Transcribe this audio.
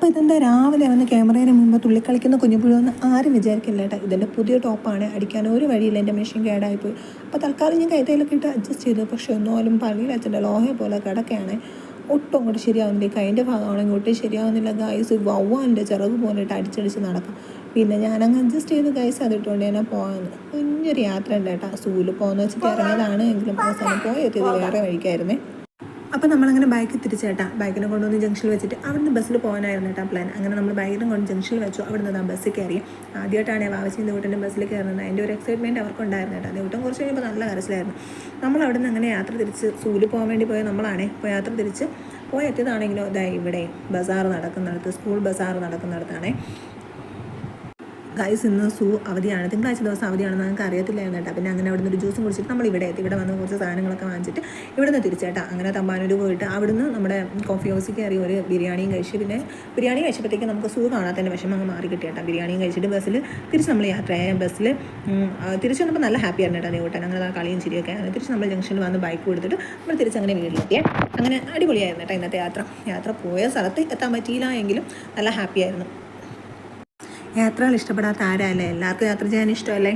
അപ്പോൾ ഇതെന്താ രാവിലെ വന്ന് ക്യാമറയുടെ മുമ്പ് തുള്ളിക്കളിക്കുന്ന കുഞ്ഞുപുഴുവെന്ന് ആരും വിചാരിക്കില്ല കേട്ടോ. ഇതിൻ്റെ പുതിയ ടോപ്പാണ്, അടിക്കാൻ ഒരു വഴിയില്ല, എൻ്റെ മെഷീൻ കേടായിപ്പോയി. അപ്പോൾ തൽക്കാലം ഞാൻ കൈതയിലൊക്കെ ഇട്ട് അഡ്ജസ്റ്റ് ചെയ്തു. പക്ഷേ ഒന്നാലും പള്ളിയിൽ അച്ഛൻ്റെ ലോഹ പോലെ കിടക്കുകയാണ്. ഒട്ടും അങ്ങോട്ട് ശരിയാവുന്നില്ല. കൈൻ്റെ ഭാഗമാണെങ്കിൽ ഒട്ടും ശരിയാവുന്നില്ല ഗൈസ്. വവ്വാലിൻ്റെ ചിറക് പോലെ ഇട്ട് അടിച്ചടിച്ച് നടക്കാം. പിന്നെ ഞാനങ്ങ് അഡ്ജസ്റ്റ് ചെയ്ത് ഗൈസ് അതിട്ടുകൊണ്ട് ഞാൻ പോകാമെന്ന്. കുഞ്ഞൊരു യാത്ര ഉണ്ട് കേട്ടോ. സൂല് പോകുന്ന വെച്ചിട്ട് ഇറങ്ങിയതാണ്, എങ്കിലും അവസാനം പോയെത്തിയത് വേറെ വഴിക്കായിരുന്നേ. അപ്പോൾ നമ്മളങ്ങനെ ബൈക്ക് തിരിച്ചേട്ടാ, ബൈക്കിനെ കൊണ്ടുവന്ന് ജംഗ്ഷനിൽ വെച്ചിട്ട് അവിടുന്ന് ബസ്സിൽ പോകാനായിരുന്നു കേട്ടോ പ്ലാൻ. അങ്ങനെ നമ്മൾ ബൈക്കിനെ കൊണ്ട് ജംഗ്ഷനിൽ വെച്ചു. അവിടുന്ന് ആ ബസ്സിൽ കയറി. ആദ്യമായിട്ടാണ് വാവച്ചിൻ്റെ വീട്ടിൻ്റെ ബസ്സിൽ കയറുന്നത്. അതിൻ്റെ ഒരു എക്സൈറ്റ്മെൻറ്റ് അവർക്കുണ്ടായിരുന്നു കേട്ടോ. ദേവട്ടം കുറച്ച് കഴിയുമ്പോൾ നല്ല കരച്ചിലായിരുന്നു. നമ്മൾ അവിടെ നിന്ന് അങ്ങനെ യാത്ര തിരിച്ച് സൂല് പോകാൻ വേണ്ടി പോയ നമ്മളാണേ. ഇപ്പോൾ യാത്ര തിരിച്ച് പോയെത്തിയതാണെങ്കിലോ ഇതാ ഇവിടെ ബസാർ നടക്കുന്നിടത്ത്, സ്കൂൾ ബസാർ നടക്കുന്നിടത്താണേ. ഗൈസ് ഇന്ന് അവധിയാണ്, തിങ്കളാഴ്ച ദിവസം അവധിയാണെന്ന് ഞങ്ങൾക്ക് അറിയത്തില്ലായിരുന്നു കേട്ടോ. പിന്നെ അങ്ങനെ അവിടുന്ന് ഒരു ജ്യൂസും കുടിച്ചിട്ട് നമ്മൾ ഇവിടെ എത്തി. ഇവിടെ വന്ന് കുറച്ച് സാധനങ്ങളൊക്കെ വാങ്ങിച്ചിട്ട് ഇവിടുന്ന് തിരിച്ചേട്ടാ. അങ്ങനെ തമ്പാനൂർ പോയിട്ട് അവിടുന്ന് നമ്മുടെ കോഫി ഹൗസിൽ കയറി ഒരു ബിരിയാണിയും കഴിച്ച്. പിന്നെ ബിരിയാണി കഴിച്ചപ്പോഴത്തേക്ക് നമുക്ക് കാണാത്തതിൻ്റെ വിഷമം അങ്ങ് മാറി കിട്ടിയേട്ടാ. ബിരിയാണിയും കഴിച്ചിട്ട് ബസ്സിൽ തിരിച്ച് നമ്മൾ യാത്രയായ ബസ്സിൽ തിരിച്ച് വന്നപ്പോൾ നല്ല ഹാപ്പി ആയിരുന്നു കേട്ടോ ദേവൂട്ടൻ. അങ്ങനെ കളിയും ചിരിയൊക്കെ. അങ്ങനെ തിരിച്ച് നമ്മൾ ജംഗ്ഷനിൽ വന്ന് ബൈക്ക് കൊടുത്തിട്ട് നമ്മൾ തിരിച്ച് അങ്ങനെ വീട്ടിലെത്തിയേ. അങ്ങനെ അടിപൊളിയായിരുന്നു കേട്ടോ ഇന്നത്തെ യാത്ര പോയ സ്ഥലത്ത് എത്താൻ പറ്റിയില്ല എങ്കിലും നല്ല ഹാപ്പി ആയിരുന്നു. യാത്രകൾ ഇഷ്ടപ്പെടാത്ത ആരല്ലേ? എല്ലാവർക്കും യാത്ര ചെയ്യാൻ ഇഷ്ടമല്ലേ?